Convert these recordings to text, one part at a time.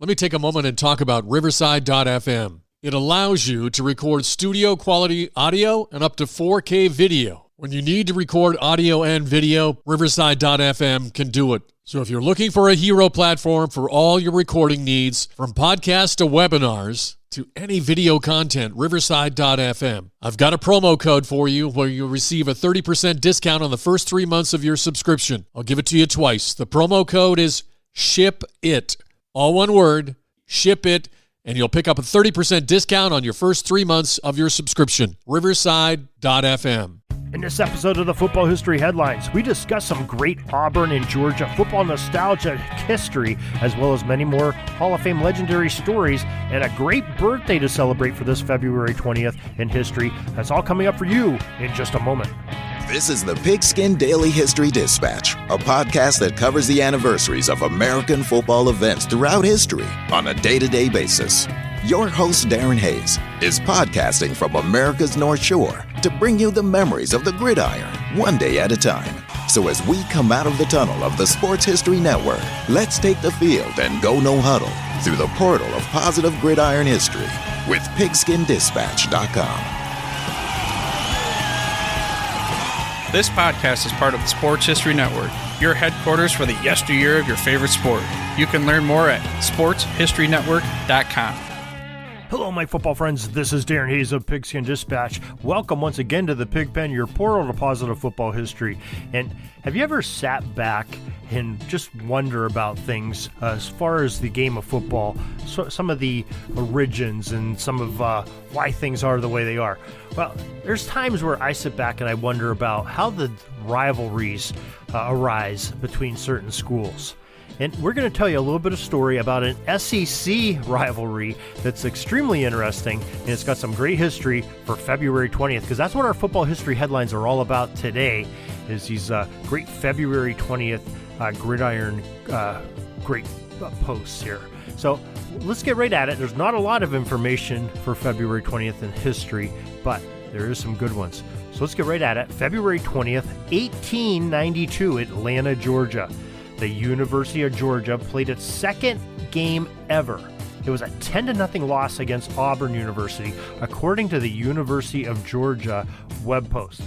Let me take a moment and talk about Riverside.fm. It allows you to record studio quality audio and up to 4K video. When you need to record audio and video, Riverside.fm can do it. So if you're looking for a hero platform for all your recording needs, from podcasts to webinars to any video content, Riverside.fm. I've got a promo code for you where you'll receive a 30% discount on the first 3 months of your subscription. I'll give it to you twice. The promo code is SHIPIT. All one word, SHIPIT, and you'll pick up a 30% discount on your first 3 months of your subscription. Riverside.fm. In this episode of the Football History Headlines, we discuss some great Auburn and Georgia football nostalgia history, as well as many more Hall of Fame legendary stories, and a great birthday to celebrate for this February 20th in history. That's all coming up for you in just a moment. This is the Pigskin Daily History Dispatch, a podcast that covers the anniversaries of American football events throughout history on a day-to-day basis. Your host, Darren Hayes, is podcasting from America's North Shore to bring you the memories of the gridiron, one day at a time. So as we come out of the tunnel of the Sports History Network, let's take the field and go no huddle through the portal of positive gridiron history with pigskindispatch.com. This podcast is part of the Sports History Network, your headquarters for the yesteryear of your favorite sport. You can learn more at sportshistorynetwork.com. Hello, my football friends. This is Darren Hayes of Pigskin Dispatch. Welcome once again to the Pigpen, your portal to positive football history. And have you ever sat back and just wonder about things as far as the game of football, some of the origins and some of why things are the way they are? Well, there's times where I sit back and I wonder about how the rivalries arise between certain schools. And we're going to tell you a little bit of story about an SEC rivalry that's extremely interesting, and it's got some great history for February 20th, because that's what our football history headlines are all about today, is these great February 20th gridiron great posts here. So let's get right at it. There's not a lot of information for February 20th in history, but there is some good ones. So let's get right at it. February 20th, 1892, Atlanta, Georgia. The University of Georgia played its second game ever. It was a 10-0 loss against Auburn University, according to the University of Georgia web post.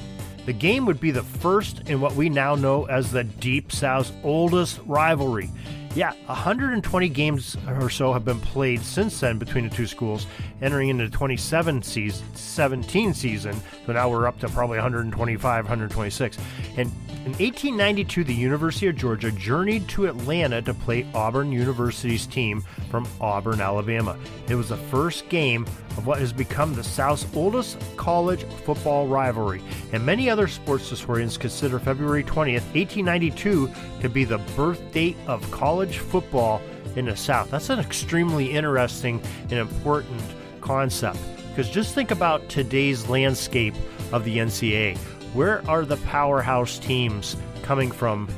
The game would be the first in what we now know as the Deep South's oldest rivalry. Yeah, 120 games or so have been played since then between the two schools, entering into the 2017 season. So now we're up to probably 125, 126. And in 1892, the University of Georgia journeyed to Atlanta to play Auburn University's team from Auburn, Alabama. It was the first game of what has become the South's oldest college football rivalry. And many other sports historians consider February 20th, 1892 to be the birth date of college football in the South. That's an extremely interesting and important concept, because just think about today's landscape of the NCAA. Where are the powerhouse teams coming from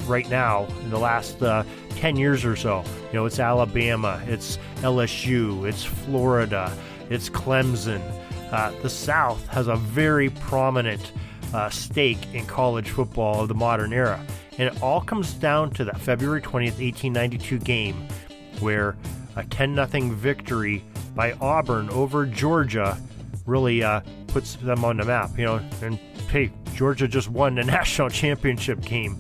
right now in the last 10 years or so? You know, it's Alabama, it's LSU, it's Florida, it's Clemson. The South has a very prominent stake in college football of the modern era. And it all comes down to that February 20th, 1892 game where a 10-0 victory by Auburn over Georgia really puts them on the map, you know. And hey, Georgia just won the national championship game.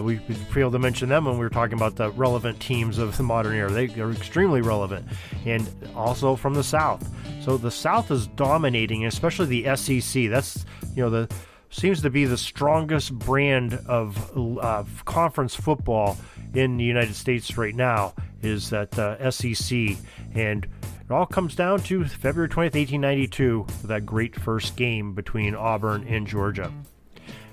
We failed to mention them when we were talking about the relevant teams of the modern era. They are extremely relevant, and also from the South. So the South is dominating, especially the SEC. That's, you know, seems to be the strongest brand of conference football in the United States right now, is that SEC. And it all comes down to February 20th, 1892, that great first game between Auburn and Georgia.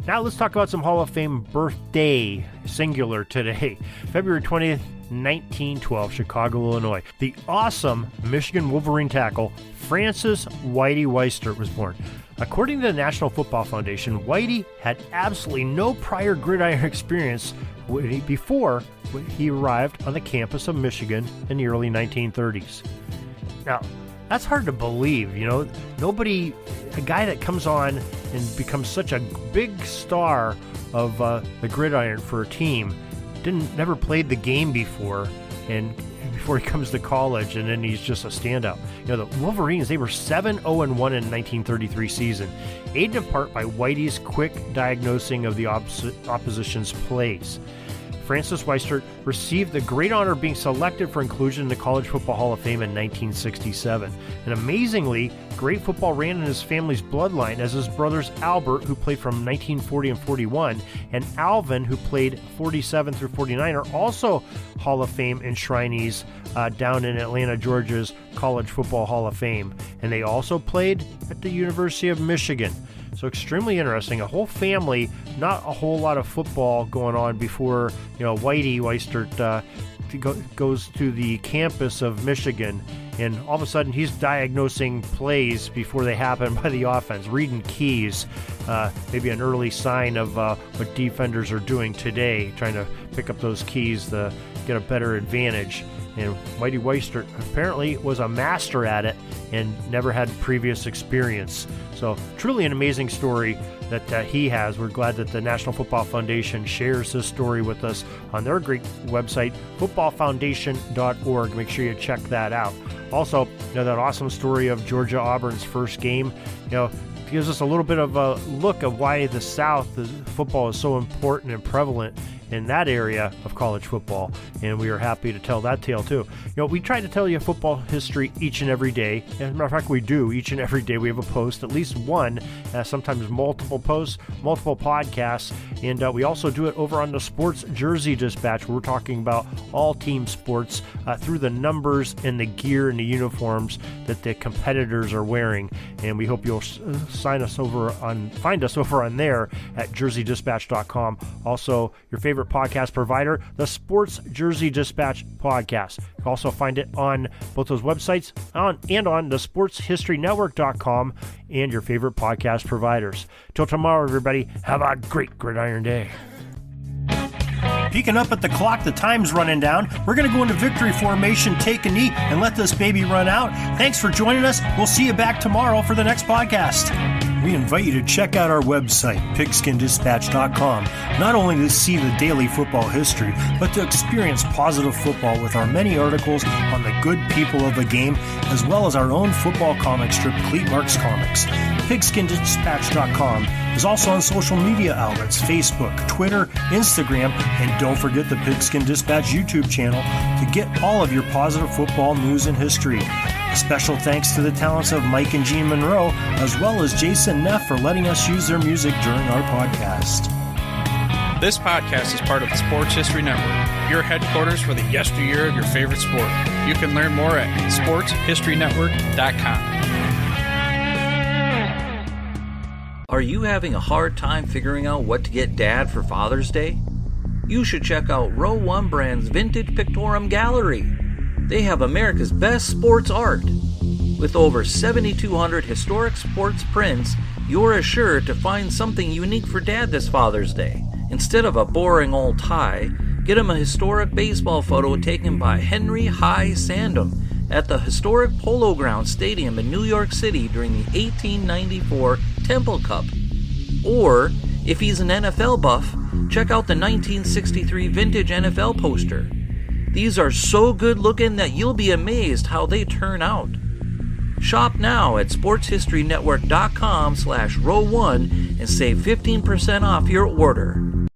Now let's talk about some Hall of Fame birthday, singular, today. February 20th, 1912, Chicago, Illinois. The awesome Michigan Wolverine tackle Francis Whitey Weister was born. According to the National Football Foundation, Whitey had absolutely no prior gridiron experience before he arrived on the campus of Michigan in the early 1930s. Now, that's hard to believe, you know. Nobody, a guy that comes on and becomes such a big star of the gridiron for a team, never played the game before, and before he comes to college, and then he's just a standout. You know, the Wolverines, they were 7-0-1 in 1933 season, aided in part by Whitey's quick diagnosing of the opposition's plays. Francis Weistert received the great honor of being selected for inclusion in the College Football Hall of Fame in 1967. And amazingly, great football ran in his family's bloodline, as his brothers Albert, who played from 1940 and 41, and Alvin, who played 47 through 49, are also Hall of Fame enshrinees down in Atlanta, Georgia's College Football Hall of Fame. And they also played at the University of Michigan. So extremely interesting. A whole family, not a whole lot of football going on before, Whitey Weistert goes to the campus of Michigan, and all of a sudden he's diagnosing plays before they happen by the offense, reading keys, maybe an early sign of what defenders are doing today, trying to pick up those keys to get a better advantage. And Whitey Weistert apparently was a master at it and never had previous experience. So truly an amazing story that he has. We're glad that the National Football Foundation shares this story with us on their great website, footballfoundation.org. Make sure you check that out. Also, that awesome story of Georgia Auburn's first game, gives us a little bit of a look of why the South, the football is so important and prevalent in that area of college football, and we are happy to tell that tale too. We try to tell you football history each and every day. As a matter of fact, we do each and every day. We have a post, at least one, sometimes multiple posts, multiple podcasts, and we also do it over on the Sports Jersey Dispatch, where we're talking about all team sports through the numbers and the gear and the uniforms that the competitors are wearing. And we hope you'll find us over on there at jerseydispatch.com. Also, your favorite podcast provider, the Sports Jersey Dispatch podcast. You can also find it on both those websites and on the sportshistorynetwork.com and your favorite podcast providers. Till tomorrow, everybody, have a great gridiron day. Peeking up at the clock, the time's running down. We're going to go into victory formation, take a knee, and let this baby run out. Thanks for joining us. We'll see you back tomorrow for the next podcast. We invite you to check out our website, pigskindispatch.com, not only to see the daily football history, but to experience positive football with our many articles on the good people of the game, as well as our own football comic strip, Cleat Marks Comics. Pigskindispatch.com is also on social media outlets, Facebook, Twitter, Instagram, and don't forget the Pigskin Dispatch YouTube channel to get all of your positive football news and history. A special thanks to the talents of Mike and Jean Monroe, as well as Jason Neff, for letting us use their music during our podcast. This podcast is part of the Sports History Network, your headquarters for the yesteryear of your favorite sport. You can learn more at sportshistorynetwork.com. Are you having a hard time figuring out what to get Dad for Father's Day? You should check out Row 1 Brand's Vintage Pictorum Gallery. They have America's best sports art. With over 7,200 historic sports prints, you're assured to find something unique for Dad this Father's Day. Instead of a boring old tie, get him a historic baseball photo taken by Henry High Sandom at the historic Polo Grounds Stadium in New York City during the 1894 Temple Cup. Or, if he's an NFL buff, check out the 1963 vintage NFL poster. These are so good looking that you'll be amazed how they turn out. Shop now at sportshistorynetwork.com/row1 and save 15% off your order.